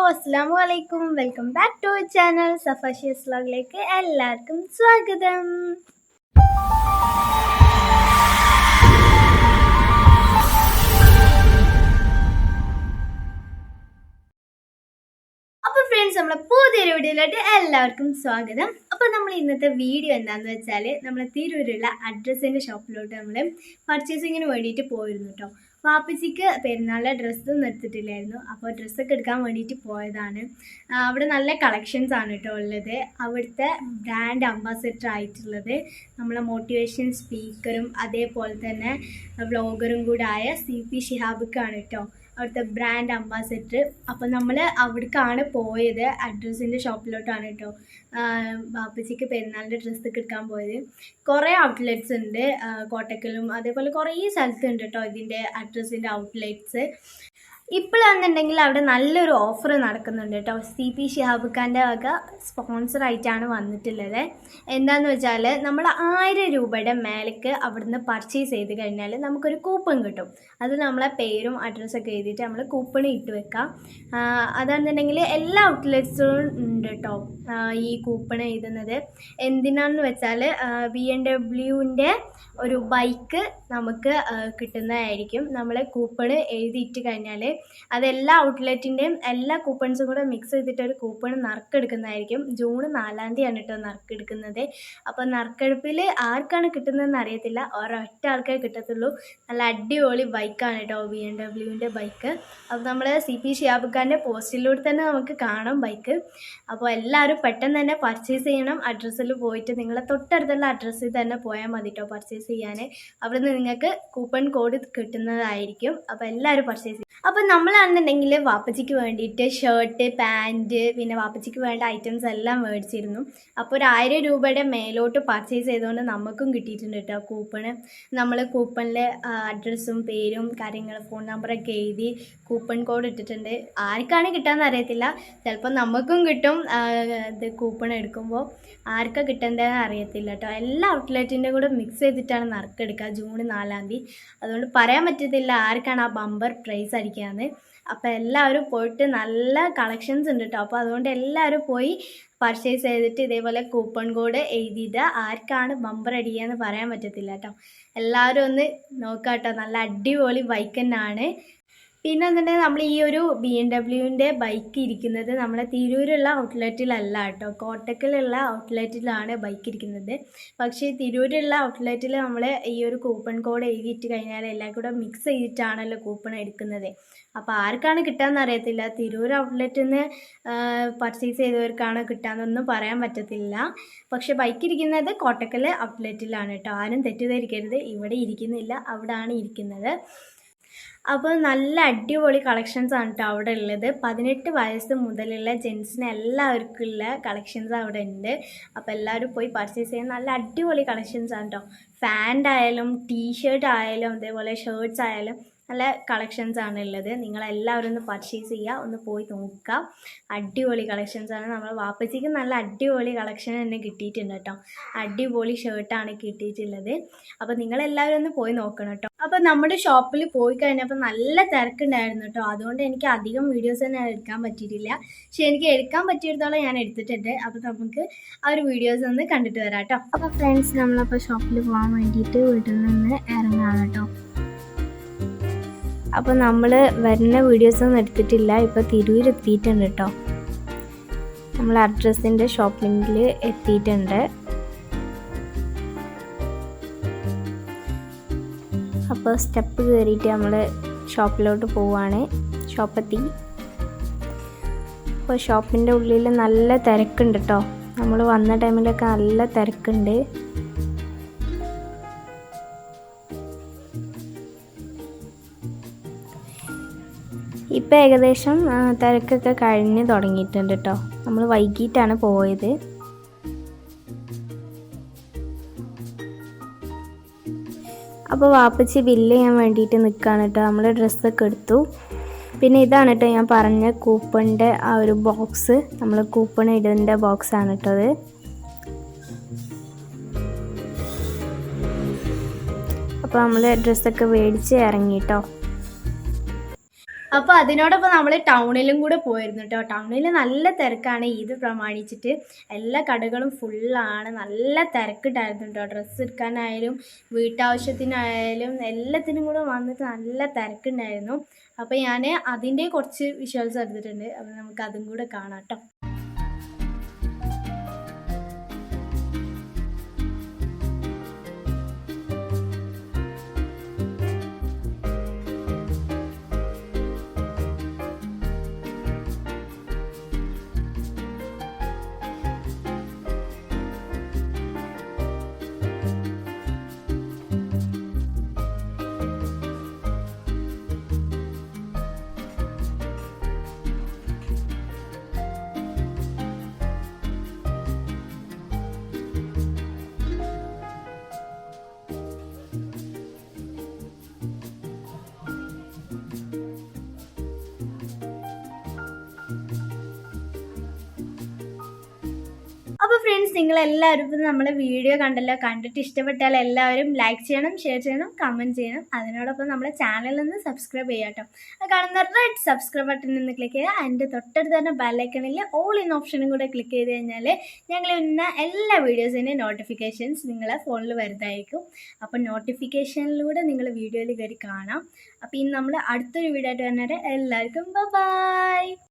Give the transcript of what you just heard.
അസ്സലാമു അലൈക്കും. Welcome back to our channel സഫാഷിയസ് വ്ലോഗിലേക്ക് എല്ലാവർക്കും സ്വാഗതം. അപ്പോൾ ഫ്രണ്ട്സ്, നമ്മളെ പുതിയൊരു വീഡിയോയിലോട്ട് എല്ലാവർക്കും സ്വാഗതം. അപ്പോൾ നമ്മൾ ഇന്നത്തെ വീഡിയോ എന്താണെന്ന് വെച്ചാൽ നമ്മൾ തിരൂരുള്ള അഡ്രസ്സിൻ്റെ ഷോപ്പിലോട്ട് നമ്മൾ പർച്ചേസിങ്ങിന് വേണ്ടിയിട്ട് പോയിരുന്നു കേട്ടോ. വാപ്പച്ചിക്ക് പെരുന്നാളിലെ ഡ്രസ്സൊന്നും എടുത്തിട്ടില്ലായിരുന്നു, അപ്പോൾ ഡ്രസ്സൊക്കെ എടുക്കാൻ വേണ്ടിയിട്ട് പോയതാണ്. അവിടെ നല്ല കളക്ഷൻസ് ആണ് കേട്ടോ ഉള്ളത്. അവിടുത്തെ ബ്രാൻഡ് അംബാസിഡർ ആയിട്ടുള്ളത് നമ്മളെ മോട്ടിവേഷൻ സ്പീക്കറും അതേപോലെ തന്നെ വ്ളോഗറും കൂടെ ആയ CP ഷിഹാബിക്കാണ് കേട്ടോ അവിടുത്തെ ബ്രാൻഡ് അംബാസിഡർ. അപ്പോൾ നമ്മൾ അവിടേക്കാണ് പോയത്, അഡ്രസ്സിൻ്റെ ഷോപ്പിലോട്ടാണ് കേട്ടോ വാപ്പച്ചിക്ക് പെരുന്നാളിൻ്റെ ഡ്രസ്സൊക്കെ എടുക്കാൻ പോയത്. കുറേ ഔട്ട്ലെറ്റ്സ് ഉണ്ട് കോട്ടക്കലും അതേപോലെ കുറേ സ്ഥലത്തുണ്ട് കേട്ടോ ഇതിൻ്റെ അഡ്രസ്സിൻ്റെ ഔട്ട്ലെറ്റ്സ്. ഇപ്പോഴാണെന്നുണ്ടെങ്കിൽ അവിടെ നല്ലൊരു ഓഫർ നടക്കുന്നുണ്ട് കേട്ടോ. CP ഷിഹാബിക്കാൻ്റെ വക സ്പോൺസറായിട്ടാണ് വന്നിട്ടുള്ളത്. എന്താണെന്ന് വെച്ചാൽ നമ്മൾ 1000 രൂപയുടെ മേലേക്ക് അവിടുന്ന് പർച്ചേസ് ചെയ്ത് കഴിഞ്ഞാൽ നമുക്കൊരു കൂപ്പൺ കിട്ടും. അത് നമ്മളെ പേരും അഡ്രസ്സൊക്കെ എഴുതിയിട്ട് നമ്മൾ കൂപ്പൺ ഇട്ട് വെക്കാം. അതാണെന്നുണ്ടെങ്കിൽ എല്ലാ ഔട്ട്ലെറ്റ്സും ഉണ്ട് കേട്ടോ ഈ കൂപ്പൺ എഴുതുന്നത്. എന്തിനാണെന്ന് വെച്ചാൽ BMW ഒരു ബൈക്ക് നമുക്ക് കിട്ടുന്നതായിരിക്കും. നമ്മൾ കൂപ്പൺ എഴുതിയിട്ട് കഴിഞ്ഞാൽ അതെല്ലാ ഔട്ട്ലെറ്റിൻ്റെയും എല്ലാ കൂപ്പൺസും കൂടെ മിക്സ് ചെയ്തിട്ട് ഒരു കൂപ്പൺ നറുക്കെടുക്കുന്നതായിരിക്കും. ജൂൺ 4-ാം തീയതിയാണ് കേട്ടോ നറുക്കെടുക്കുന്നത്. അപ്പോൾ നറുക്കെടുപ്പിൽ ആർക്കാണ് കിട്ടുന്നതെന്ന് അറിയത്തില്ല, ഒരൊറ്റ ആൾക്കേ കിട്ടത്തുള്ളൂ. നല്ല അടിപൊളി ബൈക്കാണ് കേട്ടോ BMW ബൈക്ക്. അപ്പോൾ നമ്മൾ CP ഷിഹാബിക്കാൻ്റെ പോസ്റ്റിലൂടെ തന്നെ നമുക്ക് കാണാം ബൈക്ക്. അപ്പോൾ എല്ലാവരും പെട്ടെന്ന് തന്നെ പർച്ചേസ് ചെയ്യണം. അഡ്രസ്സിൽ പോയിട്ട് നിങ്ങളെ തൊട്ടടുത്തുള്ള അഡ്രസ്സിൽ തന്നെ പോയാൽ മതി കേട്ടോ പർച്ചേസ് ചെയ്യാൻ. അവിടെ നിന്ന് നിങ്ങൾക്ക് കൂപ്പൺ കോഡ് കിട്ടുന്നതായിരിക്കും. അപ്പോൾ എല്ലാവരും പർച്ചേസ് ചെയ്യും. അപ്പോൾ നമ്മളാണെന്നുണ്ടെങ്കിൽ വാപ്പച്ചിക്ക് വേണ്ടിയിട്ട് ഷർട്ട്, പാൻറ്റ്, പിന്നെ വാപ്പച്ചിക്ക് വേണ്ട ഐറ്റംസ് എല്ലാം മേടിച്ചിരുന്നു. അപ്പോൾ ഒരു 1000 രൂപയുടെ മേലോട്ട് പർച്ചേസ് ചെയ്തുകൊണ്ട് നമുക്കും കിട്ടിയിട്ടുണ്ട് കേട്ടോ കൂപ്പണ്. നമ്മൾ കൂപ്പണിൽ അഡ്രസ്സും പേരും കാര്യങ്ങൾ ഫോൺ നമ്പറൊക്കെ എഴുതി കൂപ്പൺ കോഡ് ഇട്ടിട്ടുണ്ട്. ആർക്കാണ് കിട്ടാമെന്ന് അറിയത്തില്ല, ചിലപ്പോൾ നമുക്കും കിട്ടും. ഇത് കൂപ്പൺ എടുക്കുമ്പോൾ ആർക്കാണ് കിട്ടേണ്ടതെന്ന് അറിയത്തില്ല കേട്ടോ. എല്ലാ ഔട്ട്ലെറ്റിൻ്റെ കൂടെ മിക്സ് ചെയ്തിട്ടാണ് നറുക്കെടുക്കുക ജൂൺ 4-ാം തീയതി. അതുകൊണ്ട് പറയാൻ പറ്റത്തില്ല ആർക്കാണ് ആ ബമ്പർ പ്രൈസ് അടിക്കാമെന്ന്. അപ്പോൾ എല്ലാവരും പോയിട്ട് നല്ല കളക്ഷൻസ് ഉണ്ട് കേട്ടോ. അപ്പോൾ അതുകൊണ്ട് എല്ലാവരും പോയി പർച്ചേസ് ചെയ്തിട്ട് ഇതേപോലെ കൂപ്പൺ കോഡ് എഴുതിയിട്ട് ആർക്കാണ് ബമ്പർ അടിക്കുകയെന്ന് പറയാൻ പറ്റത്തില്ല കേട്ടോ. എല്ലാവരും ഒന്ന് നോക്കാം കേട്ടോ. നല്ല അടിപൊളി ബൈക്ക് തന്നെയാണ്. പിന്നെ എന്നിട്ട് നമ്മൾ ഈ ഒരു BMW ബൈക്ക് ഇരിക്കുന്നത് നമ്മളെ തിരൂരുള്ള ഔട്ട്ലെറ്റിലല്ല കേട്ടോ, കോട്ടക്കലുള്ള ഔട്ട്ലെറ്റിലാണ് ബൈക്ക് ഇരിക്കുന്നത്. പക്ഷേ തിരൂരുള്ള ഔട്ട്ലെറ്റിൽ നമ്മൾ ഈ ഒരു കൂപ്പൺ കോഡ് എഴുതിയിട്ട് കഴിഞ്ഞാൽ എല്ലാം കൂടെ മിക്സ് ചെയ്തിട്ടാണല്ലോ കൂപ്പൺ എടുക്കുന്നത്. അപ്പോൾ ആർക്കാണ് കിട്ടാമെന്ന് അറിയത്തില്ല. തിരൂർ ഔട്ട്ലെറ്റിൽ നിന്ന് പർച്ചേസ് ചെയ്തവർക്കാണ് കിട്ടാമെന്നൊന്നും പറയാൻ പറ്റത്തില്ല. പക്ഷേ ബൈക്ക് ഇരിക്കുന്നത് കോട്ടക്കൽ ഔട്ട്ലെറ്റിലാണ് കേട്ടോ. ആരും തെറ്റിദ്ധരിക്കരുത്, ഇവിടെ ഇരിക്കുന്നില്ല, അവിടെയാണ് ഇരിക്കുന്നത്. അപ്പോൾ നല്ല അടിപൊളി കളക്ഷൻസ് ആണ് കേട്ടോ അവിടെ ഉള്ളത്. 18 വയസ്സ് മുതലുള്ള ജെൻസിന് എല്ലാവർക്കും ഉള്ള കളക്ഷൻസ് അവിടെ ഉണ്ട്. അപ്പോൾ എല്ലാവരും പോയി പർച്ചേസ് ചെയ്യാൻ നല്ല അടിപൊളി കളക്ഷൻസ് ആണ് കേട്ടോ. പാൻ്റ് ആയാലും ടീഷർട്ട് ആയാലും അതേപോലെ ഷർട്ട്സ് ആയാലും നല്ല കളക്ഷൻസ് ആണ് ഉള്ളത്. നിങ്ങളെല്ലാവരും ഒന്ന് പർച്ചേസ് ചെയ്യുക, ഒന്ന് പോയി നോക്കുക. അടിപൊളി കളക്ഷൻസ് ആണ്. നമ്മൾ വാപ്പച്ചിക്ക് നല്ല അടിപൊളി കളക്ഷൻ തന്നെ കിട്ടിയിട്ടുണ്ട് കേട്ടോ. അടിപൊളി ഷർട്ടാണ് കിട്ടിയിട്ടുള്ളത്. അപ്പോൾ നിങ്ങളെല്ലാവരും ഒന്ന് പോയി നോക്കണം കേട്ടോ. അപ്പോൾ നമ്മുടെ ഷോപ്പിൽ പോയി കഴിഞ്ഞപ്പോൾ നല്ല തിരക്കുണ്ടായിരുന്നു കേട്ടോ. അതുകൊണ്ട് എനിക്ക് അധികം വീഡിയോസ് തന്നെ എടുക്കാൻ പറ്റിയിട്ടില്ല. പക്ഷേ എനിക്ക് എടുക്കാൻ പറ്റിയിടത്തോളം ഞാൻ എടുത്തിട്ടുണ്ട്. അപ്പോൾ നമുക്ക് ആ ഒരു വീഡിയോസ് ഒന്ന് കണ്ടിട്ട് വരാം കേട്ടോ. അപ്പോൾ ഫ്രണ്ട്സ്, നമ്മളപ്പോൾ ഷോപ്പിൽ പോകാൻ വേണ്ടിയിട്ട് വീട്ടിൽ നിന്ന് ഇറങ്ങാണ് കേട്ടോ. അപ്പോൾ നമ്മൾ വരുന്ന വീഡിയോസൊന്നും എടുത്തിട്ടില്ല. ഇപ്പോൾ തിരൂർ എത്തിയിട്ടുണ്ട് കേട്ടോ. നമ്മൾ അഡ്രസ്സിൻ്റെ ഷോപ്പിങ്ങിൽ എത്തിയിട്ടുണ്ട്. അപ്പോൾ സ്റ്റെപ്പ് കയറിയിട്ട് നമ്മൾ ഷോപ്പിലോട്ട് പോവുകയാണ്. ഷോപ്പെത്തി. അപ്പോൾ ഷോപ്പിൻ്റെ ഉള്ളിൽ നല്ല തിരക്കുണ്ട് കേട്ടോ. നമ്മൾ വന്ന ടൈമിലൊക്കെ നല്ല തിരക്കുണ്ട്. ഇപ്പോൾ ഏകദേശം തിരക്കൊക്കെ കഴിഞ്ഞ് തുടങ്ങിയിട്ടുണ്ട് കേട്ടോ. നമ്മൾ വൈകിട്ടാണ് പോയത്. അപ്പോൾ വാപ്പച്ചി ബില്ല് ചെയ്യാൻ വേണ്ടിയിട്ട് നിൽക്കുകയാണ് കേട്ടോ. നമ്മൾ ഡ്രസ്സൊക്കെ എടുത്തു. പിന്നെ ഇതാണ് കേട്ടോ ഞാൻ പറഞ്ഞ കൂപ്പണിൻ്റെ ആ ഒരു ബോക്സ്. നമ്മൾ കൂപ്പൺ ഇടേണ്ട ബോക്സാണ് കേട്ടോ അത്. അപ്പോൾ നമ്മൾ ഡ്രസ്സൊക്കെ മേടിച്ച് ഇറങ്ങി കേട്ടോ. അപ്പോൾ അതിനോടൊപ്പം നമ്മൾ ടൗണിലും കൂടെ പോയിരുന്നു കേട്ടോ. ടൗണിൽ നല്ല തിരക്കാണ് ഈദ് പ്രമാണിച്ചിട്ട്. എല്ലാ കടകളും ഫുള്ളാണ്, നല്ല തിരക്കുണ്ടായിരുന്നു കേട്ടോ. ഡ്രസ്സ് എടുക്കാനായാലും വീട്ടാവശ്യത്തിനായാലും എല്ലാത്തിനും കൂടെ വന്നിട്ട് നല്ല തിരക്കുണ്ടായിരുന്നു. അപ്പോൾ ഞാൻ അതിൻ്റെ കുറച്ച് വിഷ്വൽസ് എടുത്തിട്ടുണ്ട്. അപ്പോൾ നമുക്ക് അതും കൂടെ കാണാം കേട്ടോ. അപ്പോൾ ഫ്രണ്ട്സ്, നിങ്ങളെല്ലാവരും ഇപ്പം നമ്മളെ വീഡിയോ കണ്ടല്ലോ. കണ്ടിട്ട് ഇഷ്ടപ്പെട്ടാൽ എല്ലാവരും ലൈക്ക് ചെയ്യണം, ഷെയർ ചെയ്യണം, കമൻറ്റ് ചെയ്യണം. അതിനോടൊപ്പം നമ്മളെ ചാനലിൽ നിന്ന് സബ്സ്ക്രൈബ് ചെയ്യാം കേട്ടോ. അത് കാണുന്ന റെഡ് സബ്സ്ക്രൈബ് ബട്ടണിൽ നിന്ന് ക്ലിക്ക് ചെയ്യുക. അതിൻ്റെ തൊട്ടടുത്ത് തന്നെ ബെല്ലൈക്കണിൽ ഓൾ ഇൻ ഓപ്ഷനും കൂടെ ക്ലിക്ക് ചെയ്ത് കഴിഞ്ഞാൽ ഞങ്ങൾ ഇന്ന എല്ലാ വീഡിയോസിൻ്റെ നോട്ടിഫിക്കേഷൻസ് നിങ്ങളെ ഫോണിൽ വരുന്നതായിരിക്കും. അപ്പോൾ നോട്ടിഫിക്കേഷനിലൂടെ നിങ്ങൾ വീഡിയോയിൽ കയറി കാണാം. അപ്പോൾ ഇനി നമ്മൾ അടുത്തൊരു വീഡിയോ ആയിട്ട് വന്നിട്ട് എല്ലാവർക്കും ബൈ.